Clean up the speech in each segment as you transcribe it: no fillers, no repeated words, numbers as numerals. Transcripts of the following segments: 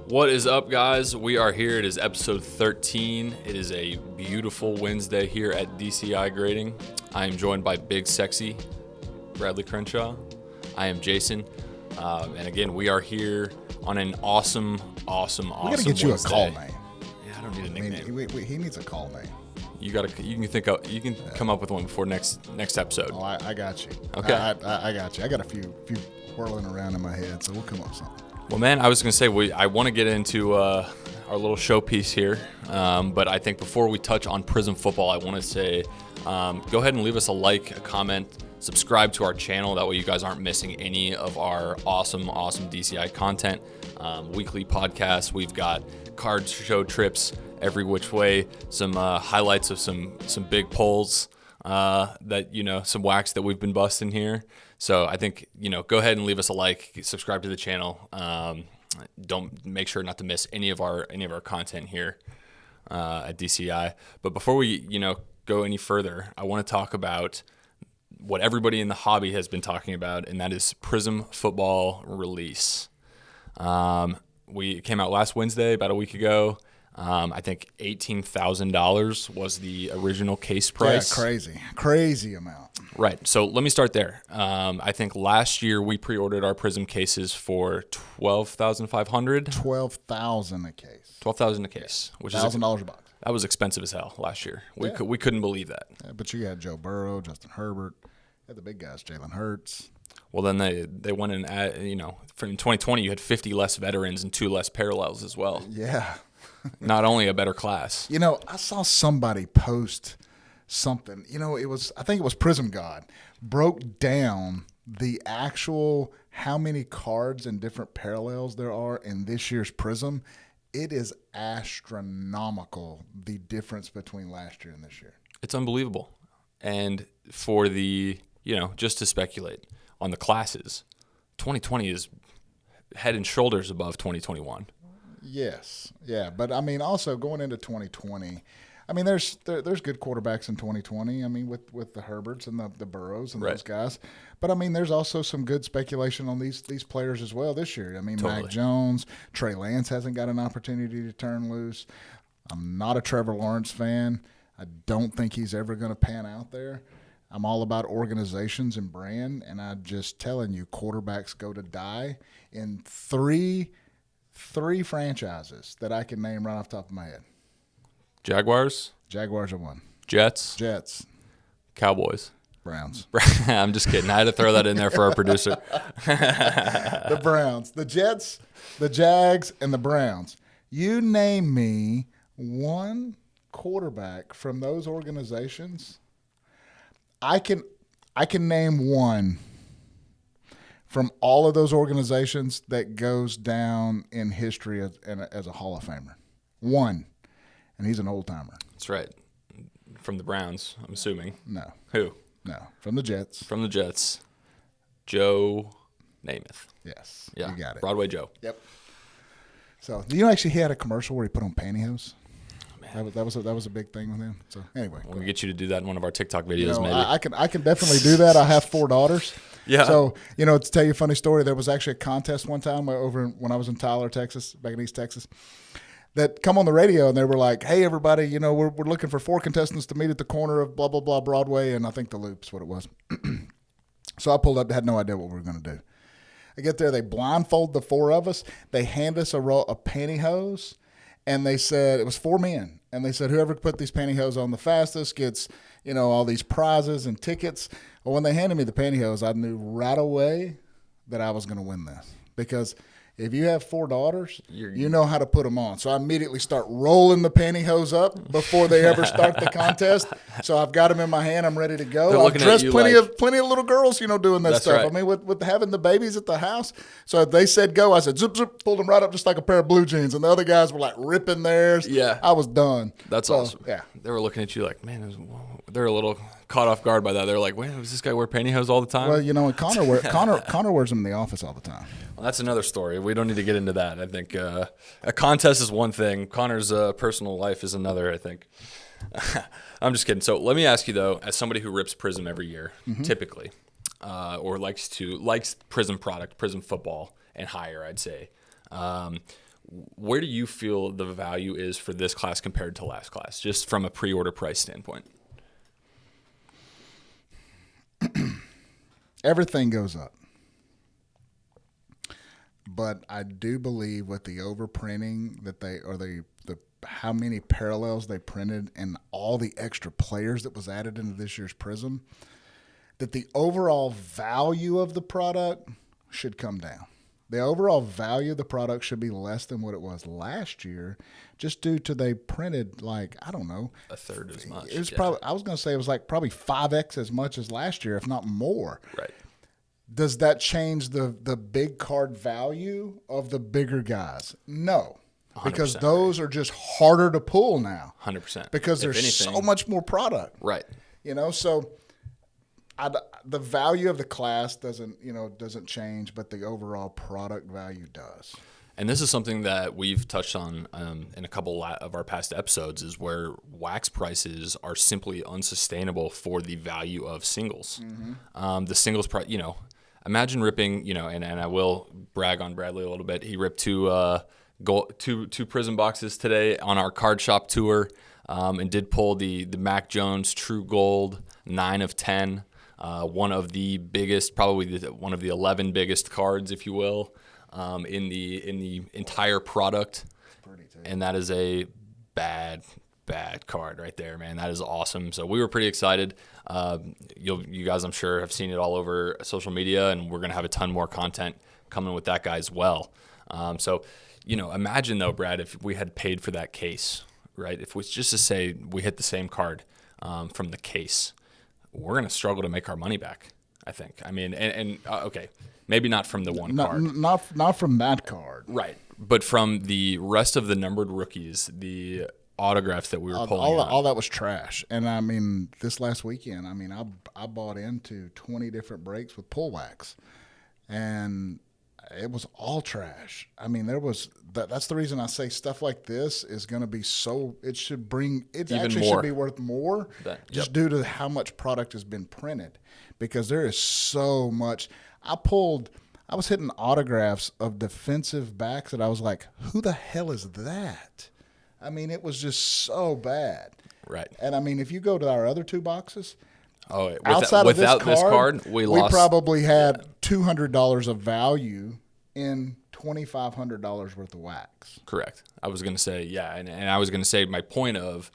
What is up, guys? We are here. It is episode 13. It is a beautiful Wednesday here at DCI Grading. I am joined by Big Sexy Bradley Crenshaw. I am Jason. And again, we are here on an awesome We gotta get Wednesday. you a call name. Yeah, I don't need a nickname. He needs a call name. You can come up with one before next episode. Oh, I got you. Okay. I got you. I got a few whirling around in my head, so we'll come up with something. Well, man, I was going to say, I want to get into our little showpiece here, but I think before we touch on Prizm Football, I want to say go ahead and leave us a like, a comment, subscribe to our channel. That way you guys aren't missing any of our awesome DCI content. Weekly podcasts. We've got card show trips every which way, some highlights of some big polls that, some wax that we've been busting here. So I think, go ahead and leave us a like, subscribe to the channel. Don't make sure not to miss any of our content here at DCI. But before we, go any further, I want to talk about what everybody in the hobby has been talking about, and that is Prizm Football release. We came out last Wednesday, about a week ago. I think $18,000 was the original case price. Yeah, crazy amount. Right. So let me start there. I think last year we pre-ordered our Prizm cases for $12,500. $12,000 a case. $12,000 a case, which is $1,000 a box. That was expensive as hell last year. We Yeah. we couldn't believe that. Yeah, but you had Joe Burrow, Justin Herbert, you had the big guys, Jalen Hurts. Well, then they went and from 2020 you had 50 less veterans and 2 less parallels as well. Yeah. Not only a better class. I saw somebody post something. I think it was Prizm God broke down the actual how many cards and different parallels there are in this year's Prizm. It is astronomical, the difference between last year and this year. It's unbelievable. And for the, just to speculate on the classes, 2020 is head and shoulders above 2021. Yes. Yeah. But also going into 2020, there's good quarterbacks in 2020. With the Herberts and the Burrows and those guys. But there's also some good speculation on these players as well this year. Totally. Mac Jones, Trey Lance hasn't got an opportunity to turn loose. I'm not a Trevor Lawrence fan. I don't think he's ever going to pan out there. I'm all about organizations and brand, and I'm just telling you, quarterbacks go to die in three franchises that I can name right off the top of my head. Jaguars Jaguars are one. Jets Cowboys Browns. I'm just kidding. I had to throw that in there for our producer. The Browns. The Jets, the Jags, and the Browns. You name me one quarterback from those organizations. I can name one from all of those organizations that goes down in history as a Hall of Famer. One. And he's an old-timer. That's right. From the Browns, I'm assuming. No. Who? No. From the Jets. From the Jets. Joe Namath. Yes. Yeah. You got it. Broadway Joe. Yep. So, he had a commercial where he put on pantyhose? That was a big thing with him. So anyway, we'll get you to do that in one of our TikTok videos. Maybe I can definitely do that. I have 4 daughters. Yeah. So to tell you a funny story, there was actually a contest one time when I was in Tyler, Texas, back in East Texas, that come on the radio and they were like, "Hey everybody, we're looking for 4 contestants to meet at the corner of blah blah blah Broadway," and I think the Loop's what it was. So I pulled up, had no idea what we were going to do. I get there, they blindfold the 4 of us. They hand us a roll of pantyhose. And they said, it was 4 men. And they said, whoever put these pantyhose on the fastest gets, all these prizes and tickets. Well, when they handed me the pantyhose, I knew right away that I was going to win this. Because if you have 4 daughters, you know how to put them on. So I immediately start rolling the pantyhose up before they ever start the contest. So I've got them in my hand. I'm ready to go. I've dressed plenty of little girls, doing that stuff. Right. With having the babies at the house. So they said go. I said zip, zip, pulled them right up just like a pair of blue jeans. And the other guys were like ripping theirs. Yeah. I was done. That's awesome. Yeah. They were looking at you like, man, they're a little caught off guard by that. They're like, wait, does this guy wear pantyhose all the time? Well, and Connor wears them in the office all the time. Well, that's another story. We don't need to get into that. I think a contest is one thing. Connor's personal life is another, I think. I'm just kidding. So let me ask you, though, as somebody who rips Prizm every year, typically, or likes Prizm product, Prizm Football, and higher, I'd say, where do you feel the value is for this class compared to last class, just from a pre-order price standpoint? Everything goes up. But I do believe with the overprinting that the how many parallels they printed and all the extra players that was added into this year's Prizm, that the overall value of the product should come down. The overall value of the product should be less than what it was last year, just due to they printed like, I don't know, a third as much. It was probably, I was going to say it was like probably 5x as much as last year, if not more. Right. Does that change the big card value of the bigger guys? No. Because those are just harder to pull now. 100%. Because there's so much more product. Right. So the value of the class doesn't change, but the overall product value does. And this is something that we've touched on in a couple of our past episodes, is where wax prices are simply unsustainable for the value of singles. Mm-hmm. The singles price, imagine ripping, and I will brag on Bradley a little bit. He ripped two Prizm boxes today on our card shop tour, and did pull the Mac Jones True Gold 9 of 10, one of the biggest, probably one of the 11 biggest cards, if you will, in the entire product. And that is a bad card right there, man. That is awesome. So we were pretty excited. You guys, I'm sure, have seen it all over social media, and we're gonna have a ton more content coming with that guy as well. So imagine though, Brad, if we had paid for that case, right? If we just to say we hit the same card from the case, we're going to struggle to make our money back, I think. I mean, okay, maybe not from the one card. Not from that card. Right. But from the rest of the numbered rookies, the autographs that we were pulling all that was trash. And I mean, this last weekend, I bought into 20 different breaks with pull wax, and it was all trash. I mean, that's the reason I say stuff like this is going to be it actually should be worth more due to how much product has been printed, because there is so much. I was hitting autographs of defensive backs that I was like, who the hell is that? I mean, it was just so bad. Right. And if you go to our other two boxes, without this card, we lost. We probably had $200 of value in $2,500 worth of wax. Correct. I was going to say, yeah, and I was going to say my point of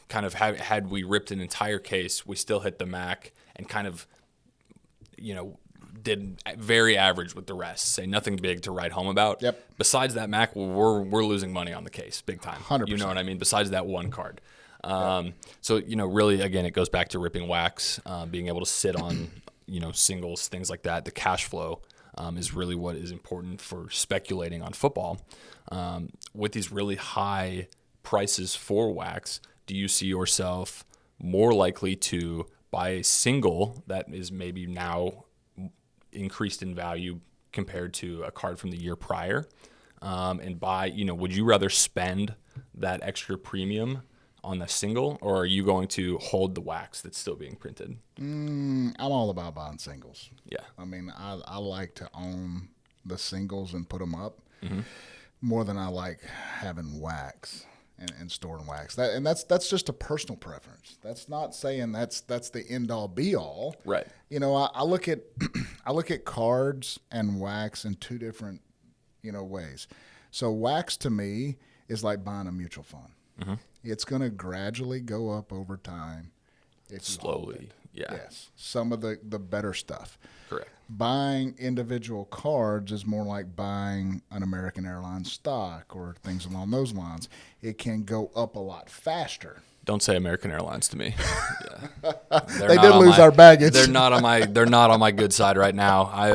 kind of had we ripped an entire case, we still hit the Mac and kind of, did very average with the rest. Say nothing big to write home about. Yep. Besides that Mac, we're losing money on the case big time. 100%. You know what I mean? Besides that one card. So, really, again, it goes back to ripping wax, being able to sit on, singles, things like that. The cash flow is really what is important for speculating on football. With these really high prices for wax, do you see yourself more likely to buy a single that is maybe now increased in value compared to a card from the year prior, and buy, would you rather spend that extra premium on the single, or are you going to hold the wax that's still being printed? I'm all about buying singles. Yeah. I like to own the singles and put them up more than I like having wax and storing wax. That's just a personal preference. That's not saying that's the end all be all. Right. I look at cards and wax in two different ways. So wax to me is like buying a mutual fund. Mm-hmm. It's going to gradually go up over time. Slowly, yeah. Yes, some of the better stuff. Correct. Buying individual cards is more like buying an American Airlines stock or things along those lines. It can go up a lot faster. Don't say American Airlines to me. Yeah. They did lose our baggage. They're not on my good side right now. I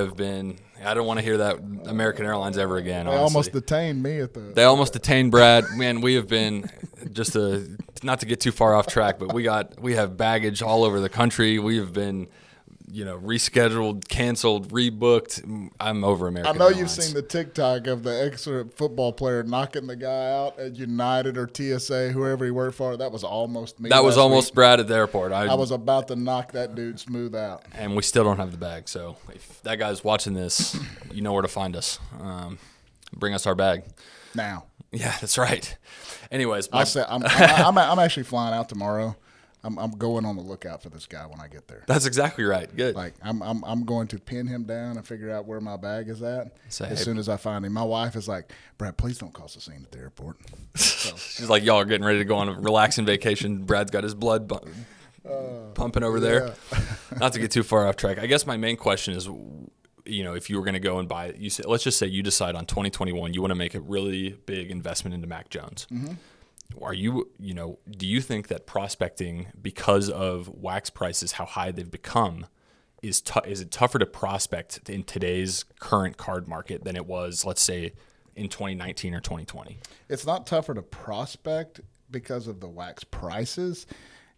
don't want to hear that American Airlines ever again. They almost detained me They almost detained Brad. Man, we have been not to get too far off track, but we have baggage all over the country. We have been, rescheduled, canceled, rebooked. I'm over American Airlines. You've seen the TikTok of the excellent football player knocking the guy out at United or TSA, whoever he worked for. That was almost me. That was almost Brad at the airport. I was about to knock that dude smooth out. And we still don't have the bag. So if that guy's watching this, you know where to find us. Bring us our bag. now. Yeah, that's right. Anyways, I said I'm actually flying out tomorrow. I'm going on the lookout for this guy when I get there. That's exactly right. Good. Like I'm going to pin him down and figure out where my bag is at as soon as I find him. My wife is like, Brad, please don't cause a scene at the airport. So. She's like, y'all are getting ready to go on a relaxing vacation. Brad's got his blood pumping over there. Not to get too far off track. I guess my main question is, if you were going to go and buy, let's just say you decide on 2021, you want to make a really big investment into Mac Jones. Mm-hmm. Are you, do you think that prospecting, because of wax prices, how high they've become, is it tougher to prospect in today's current card market than it was, let's say, in 2019 or 2020? It's not tougher to prospect because of the wax prices.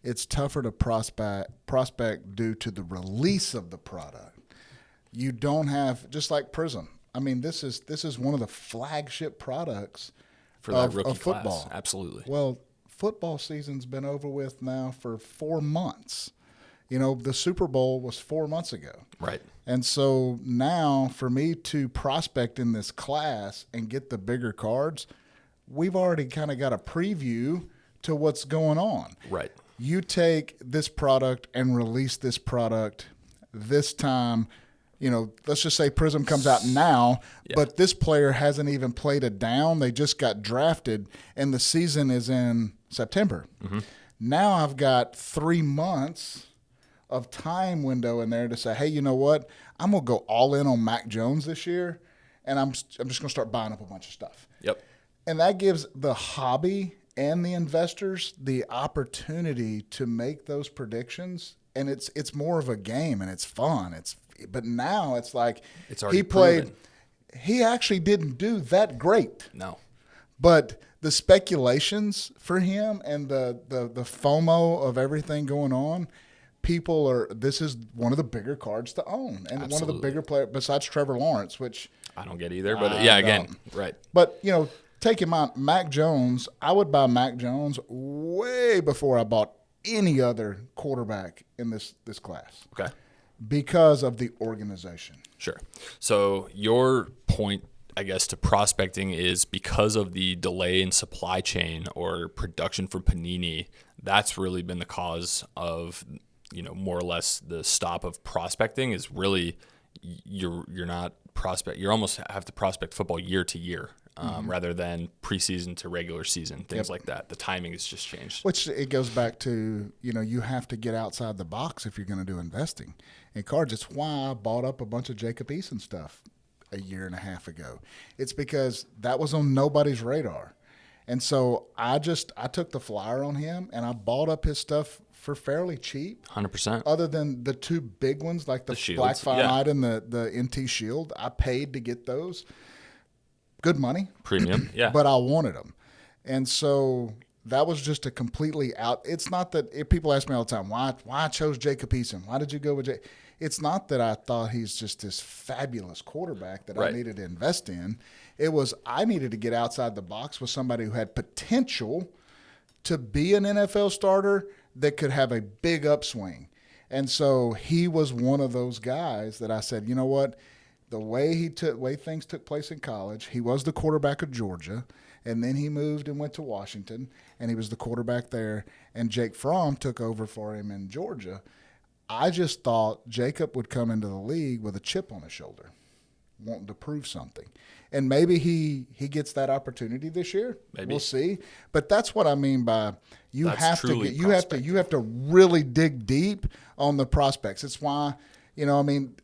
It's tougher to prospect due to the release of the product. You don't have, just like Prizm. I mean, this is one of the flagship products for that rookie of football. Class. Absolutely. Well, football season's been over with now for 4 months. The Super Bowl was 4 months ago. Right. And so now for me to prospect in this class and get the bigger cards, we've already kind of got a preview to what's going on. Right. You take this product and release this product this time. Let's just say Prizm comes out now, but this player hasn't even played a down. They just got drafted, and the season is in September. Mm-hmm. Now I've got 3 months of time window in there to say, hey, you know what? I'm going to go all in on Mac Jones this year, and I'm just going to start buying up a bunch of stuff. Yep. And that gives the hobby and the investors the opportunity to make those predictions, and it's more of a game, and it's fun. But now it's like he played. Proven. He actually didn't do that great. No. But the speculations for him and the FOMO of everything going on, this is one of the bigger cards to own. And Absolutely. one of the bigger players besides Trevor Lawrence, which I don't get either. But again, right. But, take him out, Mac Jones, I would buy Mac Jones way before I bought any other quarterback in this class. Okay. Because of the organization. Sure. So your point, I guess, to prospecting is because of the delay in supply chain or production from Panini, that's really been the cause of, more or less the stop of prospecting is really you're not prospect. You almost have to prospect football year to year. Rather than preseason to regular season, things like that. The timing has just changed. Which it goes back to, you have to get outside the box if you're going to do investing in cards. It's why I bought up a bunch of Jacob Eason stuff a year and a half ago. It's because that was on nobody's radar. And so I took the flyer on him and I bought up his stuff for fairly cheap. 100%. Other than the two big ones, like the Black Finite and the NT Shield, I paid to get those. Good money. Premium, yeah. But I wanted them. And so that was just a completely out. It's not that people ask me all the time, why I chose Jacob Eason? Why did you go with Jacob? It's not that I thought he's just this fabulous quarterback that I needed to invest in. It was I needed to get outside the box with somebody who had potential to be an NFL starter that could have a big upswing. And so he was one of those guys that I said, you know what? The way things took place in college, he was the quarterback of Georgia, and then he moved and went to Washington, and he was the quarterback there, and Jake Fromm took over for him in Georgia. I just thought Jacob would come into the league with a chip on his shoulder, wanting to prove something. And maybe he gets that opportunity this year. Maybe. We'll see. But that's what I mean by you have to really dig deep on the prospects. It's why and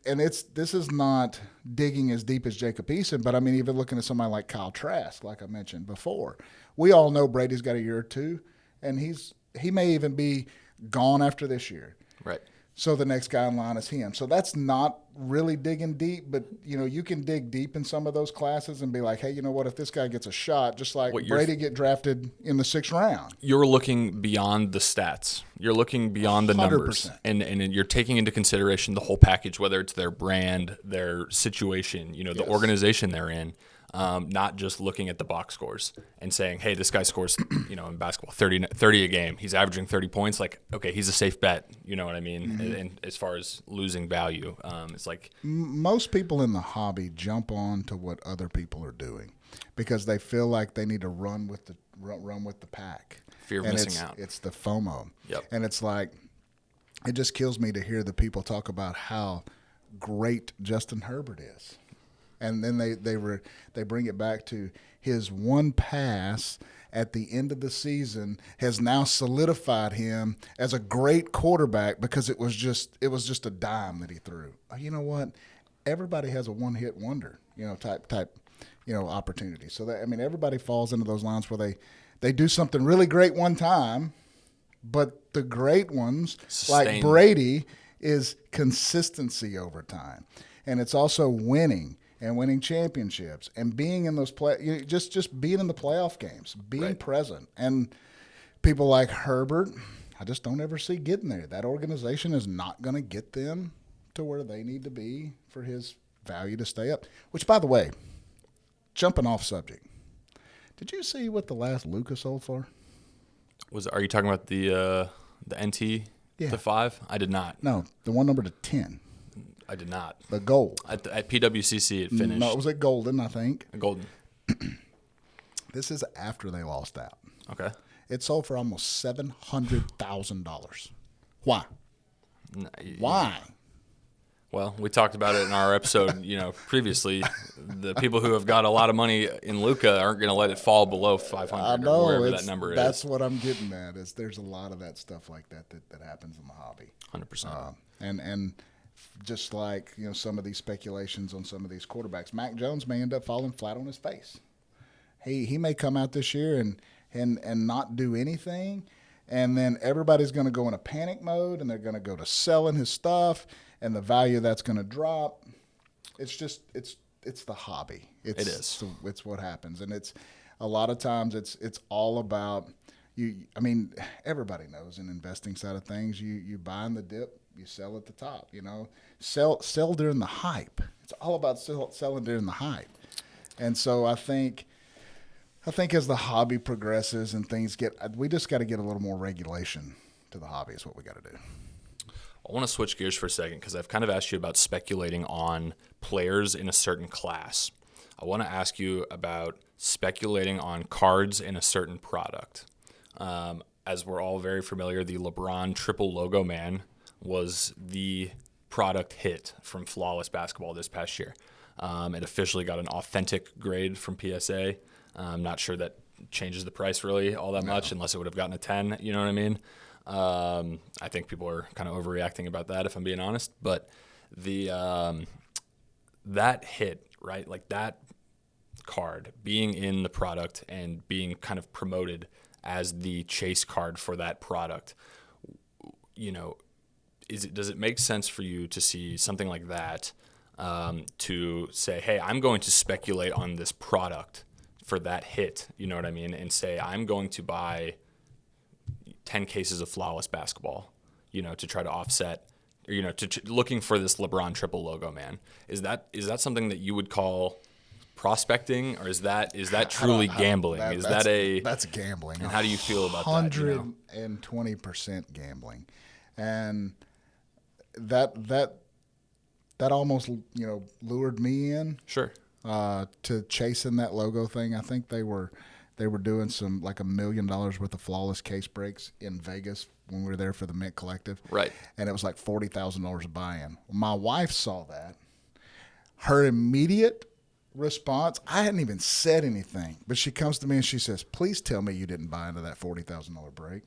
this is not digging as deep as Jacob Eason, but even looking at somebody like Kyle Trask, like I mentioned before, we all know Brady's got a year or two, and he may even be gone after this year. Right. So the next guy in line is him. So that's not really digging deep, but you can dig deep in some of those classes and be like, hey, you know what? If this guy gets a shot, just like Brady get drafted in the 6th round. You're looking beyond the stats. You're looking beyond the 100%. Numbers, and you're taking into consideration the whole package, whether it's their brand, their situation, the organization they're in. Not just looking at the box scores and saying, hey, this guy scores, in basketball 30 a game. He's averaging 30 points. Like, okay, he's a safe bet. You know what I mean? Mm-hmm. And as far as losing value, it's like most people in the hobby jump on to what other people are doing. because they feel like they need to run with the pack. Fear of missing out. It's the FOMO. Yep. And it's like, it just kills me to hear the people talk about how great Justin Herbert is. And then they bring it back to his one pass at the end of the season has now solidified him as a great quarterback because it was just a dime that he threw. You know what? Everybody has a one-hit wonder, type opportunity. So that, everybody falls into those lines where they do something really great one time, but the great ones, like Brady, is consistency over time. And it's also winning and winning championships and being in those just being in the playoff games, being present. And people like Herbert, I just don't ever see getting there. That organization is not going to get them to where they need to be for his value to stay up. Which, by the way, jumping off subject, did you see what the last Luka sold for? Are you talking about the NT, the 5? I did not. No, the one number to 10. I did not. The gold. At PWCC, it finished. No, it was at Goldin, I think. Goldin. This is after they lost out. Okay. It sold for almost $700,000. Why? Yeah. Why? Well, we talked about it in our episode, previously. The people who have got a lot of money in Luka aren't going to let it fall below 500 I know, or wherever that number is. That's what I'm getting at. Is there's a lot of that stuff like that happens in the hobby. 100%. And just like some of these speculations on some of these quarterbacks, Mac Jones may end up falling flat on his face. He may come out this year and not do anything, and then everybody's going to go in a panic mode, and they're going to go to selling his stuff, and the value that's going to drop. It's just it's the hobby. It is. It's what happens, and it's a lot of times it's all about you. Everybody knows in investing side of things, you buy in the dip, you sell at the top. Sell during the hype. It's all about selling during the hype, and so I think as the hobby progresses and things we just got to get a little more regulation to the hobby is what we got to do. I want to switch gears for a second because I've kind of asked you about speculating on players in a certain class. I want to ask you about speculating on cards in a certain product. As we're all very familiar, the LeBron Triple Logoman was the product hit from Flawless Basketball this past year. It officially got an authentic grade from PSA. I'm not sure that changes the price really all that much unless it would have gotten a 10, you know what I mean? I think people are kind of overreacting about that, if I'm being honest. But the that hit, right, like that card being in the product and being kind of promoted as the chase card for that product, does it make sense for you to see something like that, to say, hey, I'm going to speculate on this product for that hit, you know what I mean, and say I'm going to buy 10 cases of Flawless Basketball, to try to offset, or, looking for this LeBron Triple Logoman. Is that something that you would call prospecting, or is that truly gambling? That's gambling. And how do you feel about 120% gambling, and that almost lured me in. Sure. To chasing that logo thing. I think they were doing some like $1 million worth of flawless case breaks in Vegas when we were there for the Mint Collective. Right. And it was like $40,000 a buy-in. My wife saw that. Her immediate response, I hadn't even said anything, but she comes to me and she says, "Please tell me you didn't buy into that $40,000 break."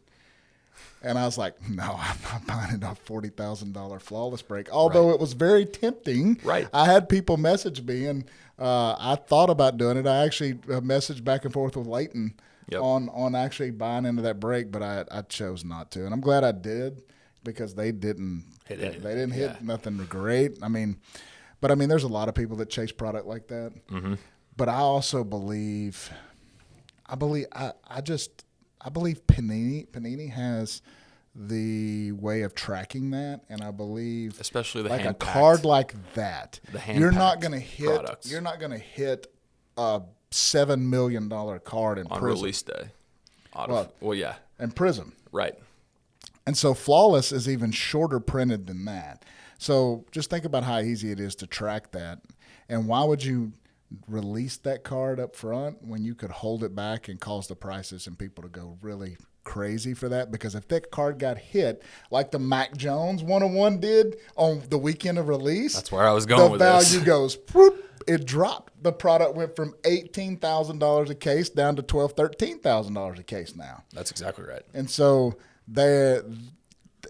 And I was like, "No, I'm not buying into a $40,000 flawless break." Although it was very tempting. Right. I had people message me, and I thought about doing it. I actually messaged back and forth with Leighton on actually buying into that break, but I chose not to. And I'm glad I did, because they didn't hit it. They didn't hit nothing great. But there's a lot of people that chase product like that. Mm-hmm. But I also believe Panini has the way of tracking that, and I believe especially the like hand-packed, a card like that, you're not going to hit a $7 million card in on Prizm. Release day. Yeah, and Prizm, right. And so Flawless is even shorter printed than that. So just think about how easy it is to track that, and why would you release that card up front when you could hold it back and cause the prices and people to go really crazy for that. Because if that card got hit like the Mac Jones 101 did on the weekend of release, that's where I was going with this. The value goes, whoop, it dropped. The product went from $18,000 a case down to $12,000, $13,000 a case now. That's exactly right. And so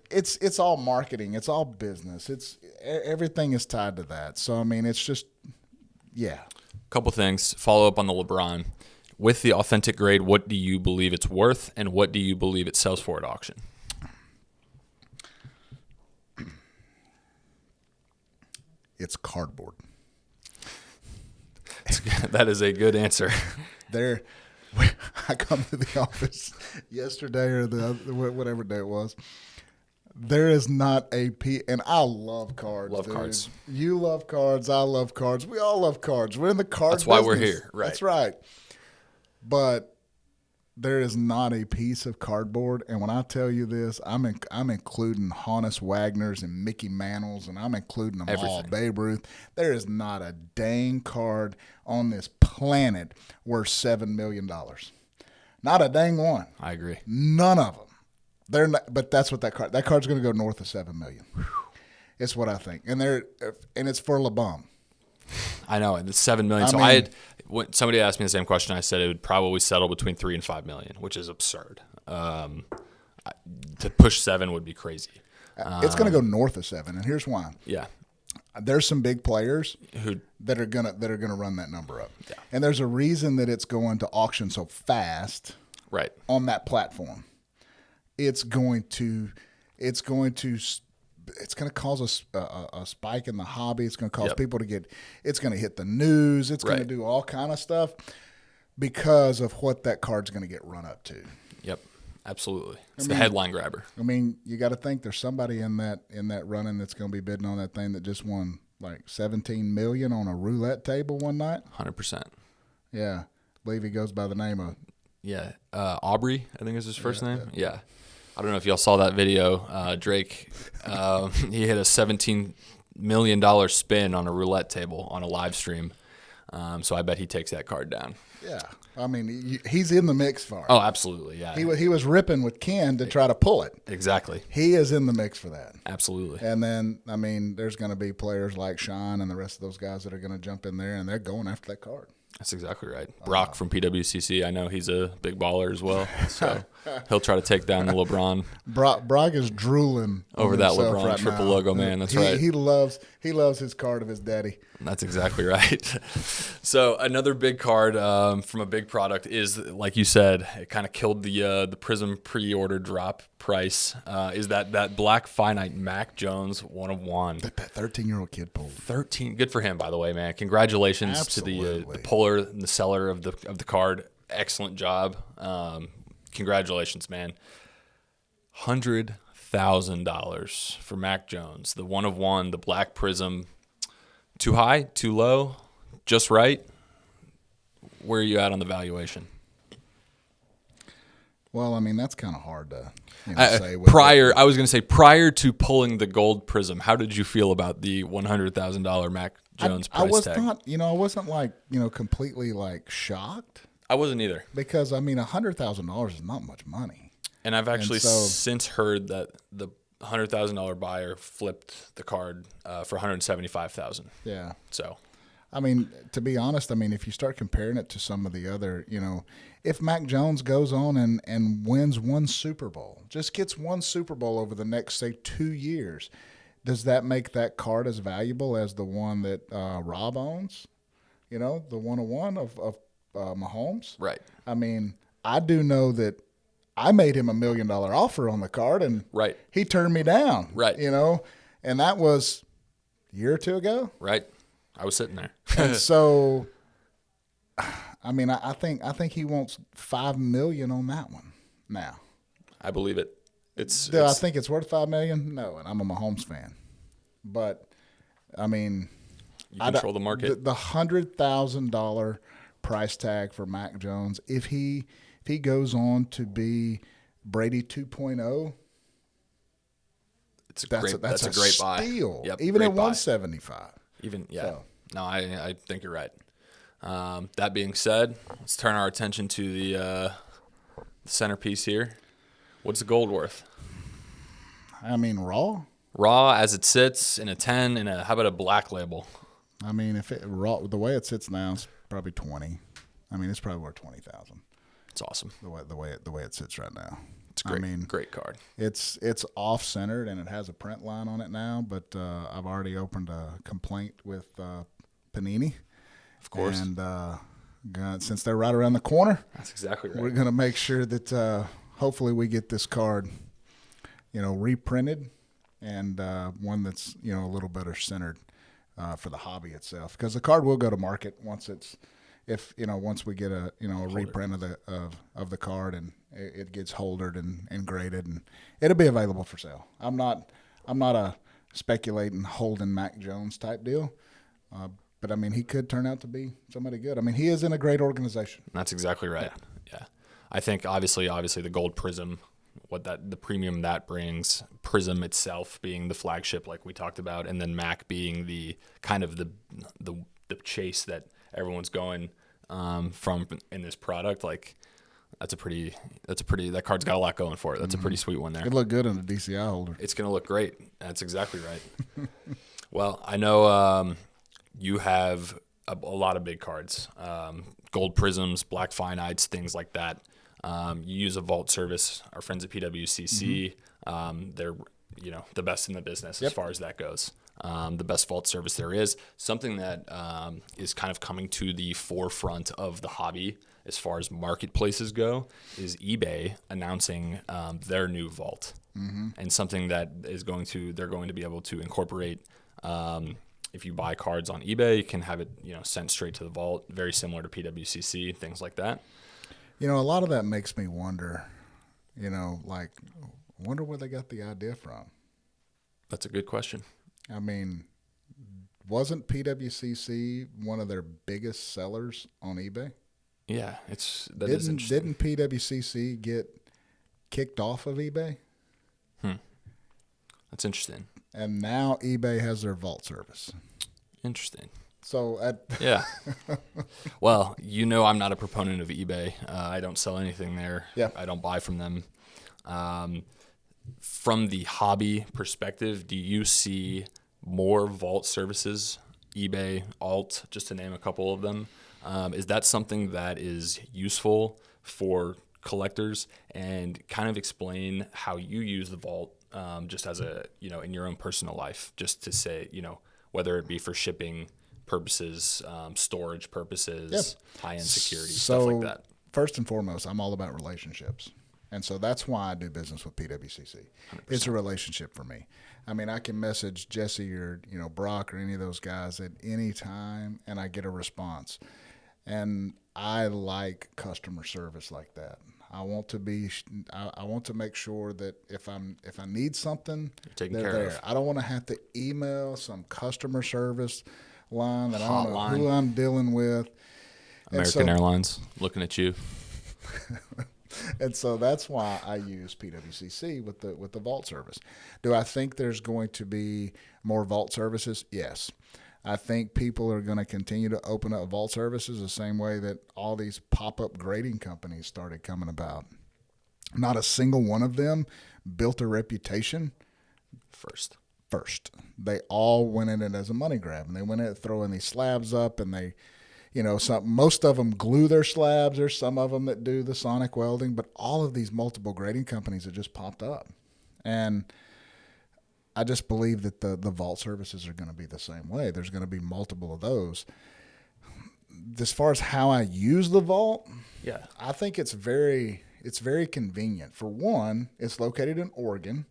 it's all marketing. It's all business. Everything is tied to that. So, I mean, it's just, yeah. Couple things. Follow up on the LeBron. With the authentic grade, what do you believe it's worth, and what do you believe it sells for at auction? It's cardboard. That is a good answer. I come to the office yesterday or whatever day it was. There is not a P, and I love cards. Love cards. You love cards. I love cards. We all love cards. We're in the card That's why business. we're here. Right. That's right. But there is not a piece of cardboard, and when I tell you this, I'm including Honus Wagners and Mickey Mantles, and I'm including them all, Babe Ruth. There is not a dang card on this planet worth $7 million. Not a dang one. I agree. None of them. They're not, but that's what that card's going to go north of $7 million. It's what I think, and it's for LeBron. I know, and it's $7 million. When somebody asked me the same question, I said it would probably settle between $3 and $5 million, which is absurd. To push 7 would be crazy. It's going to go north of 7, and here's why. Yeah, there's some big players that are gonna run that number up, and there's a reason that it's going to auction so fast. Right on that platform. It's going to cause a spike in the hobby. It's going to cause people to it's going to hit the news. It's going to do all kind of stuff because of what that card's going to get run up to. Yep, absolutely. It's the headline grabber. I mean, you got to think there's somebody in that running that's going to be bidding on that thing that just won like $17 million on a roulette table one night. 100%. Yeah, I believe he goes by the name of Aubrey, I think is his first name. Yeah. I don't know if y'all saw that video. Drake, he hit a $17 million spin on a roulette table on a live stream. So I bet he takes that card down. Yeah. I mean, he's in the mix for it. Oh, absolutely, yeah. He was ripping with Ken to try to pull it. Exactly. He is in the mix for that. Absolutely. And then, I mean, there's going to be players like Sean and the rest of those guys that are going to jump in there, and they're going after that card. That's exactly right. Brock from PWCC, I know he's a big baller as well, so he'll try to take down the LeBron. Brock is drooling over that LeBron Triple Logoman. That's right. He loves his card of his daddy. That's exactly right. So another big card from a big product is, like you said, it kind of killed the Prizm pre-order drop price. Is that Black Finite Mac Jones 101? That 13-year-old kid pulled. 13, good for him, by the way, man. Congratulations Absolutely. To the puller and the seller of the card. Excellent job. Congratulations, man. $100,000 for Mac Jones, the 101, the Black Prizm. Too high, too low, just right? Where are you at on the valuation? Well, I mean, that's kind of hard to say. I was going to say, prior to pulling the gold Prizm, how did you feel about the $100,000 Mac Jones price tag? I wasn't like, completely like shocked. I wasn't either. Because, I mean, $100,000 is not much money. And I've actually since heard that the $100,000 buyer flipped the card for $175,000. Yeah. So, I mean, to be honest, if you start comparing it to some of the other, if Mac Jones goes on and wins one Super Bowl, just gets one Super Bowl over the next, say, 2 years, does that make that card as valuable as the one that Rob owns? The 101 of Mahomes? Right. I mean, I do know that I made him $1 million offer on the card, and he turned me down. Right. And that was a year or two ago. Right. I was sitting there. And so, I mean, I think he wants $5 million on that one now. I believe it. Do I think it's worth $5 million? No, and I'm a Mahomes fan. But I mean, you control the market. The $100,000 price tag for Mac Jones, if he goes on to be Brady 2.0, that's a great buy. Steal. Yep, even at buy. 175. No, I think you're right. That being said, let's turn our attention to the centerpiece here. What's the gold worth? I mean, raw. Raw as it sits in a 10 and how about a black label? I mean, if it raw the way it sits now, it's probably 20. I mean, it's probably worth 20,000. It's awesome. The way it sits right now. It's great. I mean, great card. It's off centered and it has a print line on it now. But I've already opened a complaint with Panini, Of course. And since they're right around the corner, That's exactly right. we're going to make sure that hopefully we get this card, reprinted and one that's a little better centered for the hobby itself. Because the card will go to market once we get a reprint of the card and it gets holdered and graded, and it'll be available for sale. I'm not a speculating Holden Mac Jones type deal, but I mean he could turn out to be somebody good. I mean he is in a great organization. That's exactly right. Yeah. I think obviously the gold Prizm, the premium that brings, Prizm itself being the flagship like we talked about, and then Mac being the kind of the chase that everyone's going from in this product. Like that card's got a lot going for it. That's a pretty sweet one there. It'd look good in a DCI holder. It's going to look great. That's exactly right. Well, I know you have a lot of big cards, gold Prizms, black finites, things like that. You use a vault service. Our friends at PWCC, they're the best in the business as far as that goes. The best vault service there is. Something that is kind of coming to the forefront of the hobby as far as marketplaces go is eBay announcing their new vault, and something that they're going to be able to incorporate. If you buy cards on eBay, you can have it sent straight to the vault, very similar to PWCC, things like that. A lot of that makes me wonder, wonder where they got the idea from. That's a good question. I mean, wasn't PWCC one of their biggest sellers on eBay? Yeah, that is interesting. Didn't PWCC get kicked off of eBay? That's interesting. And now eBay has their vault service. Interesting. So yeah. Well, I'm not a proponent of eBay. I don't sell anything there. Yeah. I don't buy from them. From the hobby perspective, do you see more vault services, eBay, alt, just to name a couple of them? Is that something that is useful for collectors? And kind of explain how you use the vault, just as in your own personal life, just to say, whether it be for shipping purposes, storage purposes, high-end security, stuff like that. First and foremost, I'm all about relationships. And so that's why I do business with PWCC. 100%. It's a relationship for me. I mean, I can message Jesse or, Brock or any of those guys at any time, and I get a response. And I like customer service like that. I want to make sure that if I need something, they're there. Of. I don't want to have to email some customer service line that I don't know who I'm dealing with. American Airlines looking at you. And so that's why I use PWCC with the vault service. Do I think there's going to be more vault services? Yes. I think people are going to continue to open up vault services the same way that all these pop-up grading companies started coming about. Not a single one of them built a reputation first. They all went in it as a money grab, and they went in throwing these slabs up, and they most of them glue their slabs. There's some of them that do the sonic welding, but all of these multiple grading companies have just popped up. And I just believe that the vault services are going to be the same way. There's going to be multiple of those. As far as how I use the vault, I think it's very convenient. For one, it's located in Oregon,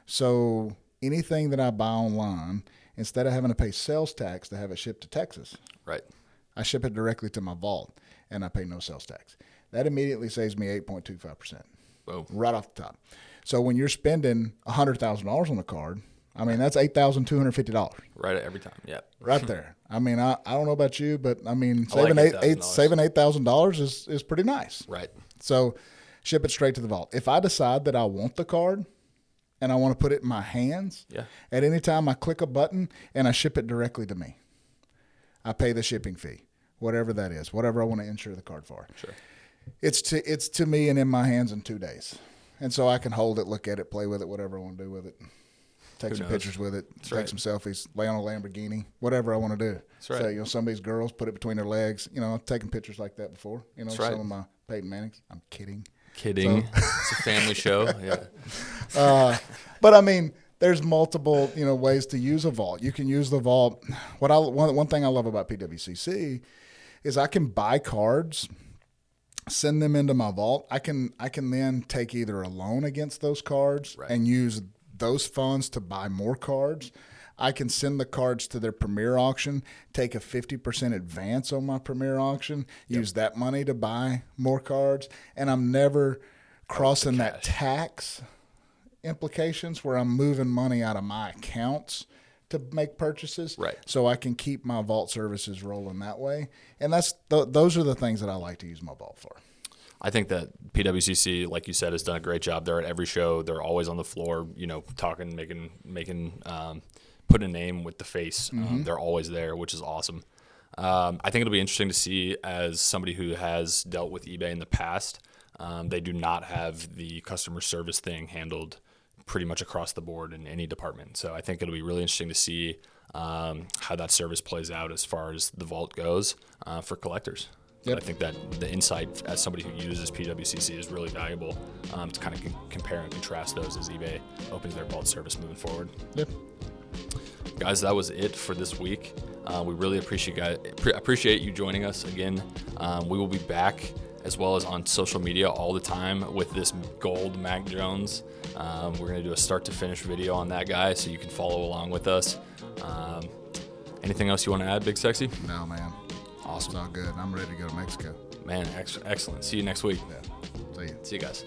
so anything that I buy online, instead of having to pay sales tax to have it shipped to Texas, right? I ship it directly to my vault, and I pay no sales tax. That immediately saves me 8.25%. Boom. Right off the top. So when you're spending $100,000 on a card, I mean, that's $8,250. Right every time, yeah. Right there. I mean, I don't know about you, but I mean, saving $8,000 is pretty nice. Right. So ship it straight to the vault. If I decide that I want the card and I want to put it in my hands, at any time I click a button and I ship it directly to me. I pay the shipping fee. whatever that is, whatever I want to insure the card for. Sure. It's to me and in my hands in 2 days. And so I can hold it, look at it, play with it, whatever I want to do with it. Take some pictures with it, take some selfies, lay on a Lamborghini, whatever I want to do. That's right. So, you know, some of these girls put it between their legs. You know, I've taken pictures like that before. You know, some of my Peyton Mannings. I'm kidding. Kidding. So. It's a family show. Yeah. But, I mean, there's multiple, you know, ways to use a vault. You can use the vault. One thing I love about PWCC is I can buy cards, send them into my vault. I can then take either a loan against those cards and use those funds to buy more cards. I can send the cards to their premier auction, take a 50% advance on my premier auction, use that money to buy more cards, and I'm never crossing that tax implications where I'm moving money out of my accounts to make purchases. Right. So I can keep my vault services rolling that way. And those are the things that I like to use my vault for. I think that PWCC, like you said, has done a great job. They're at every show. They're always on the floor, you know, talking, making, putting a name with the face. They're always there, which is awesome. I think it'll be interesting to see, as somebody who has dealt with eBay in the past, they do not have the customer service thing handled pretty much across the board in any department. So I think it'll be really interesting to see how that service plays out as far as the vault goes for collectors. But I think that the insight as somebody who uses PWCC is really valuable to kind of compare and contrast those as eBay opens their vault service moving forward. Yep. Guys, that was it for this week. We really appreciate you joining us again. We will be back as well as on social media all the time with this gold Mac Jones. We're going to do a start to finish video on that guy so you can follow along with us. Anything else you want to add, Big Sexy? No, man. Awesome. It's all good. I'm ready to go to Mexico. Man, excellent. See you next week. Yeah. See you. See you guys.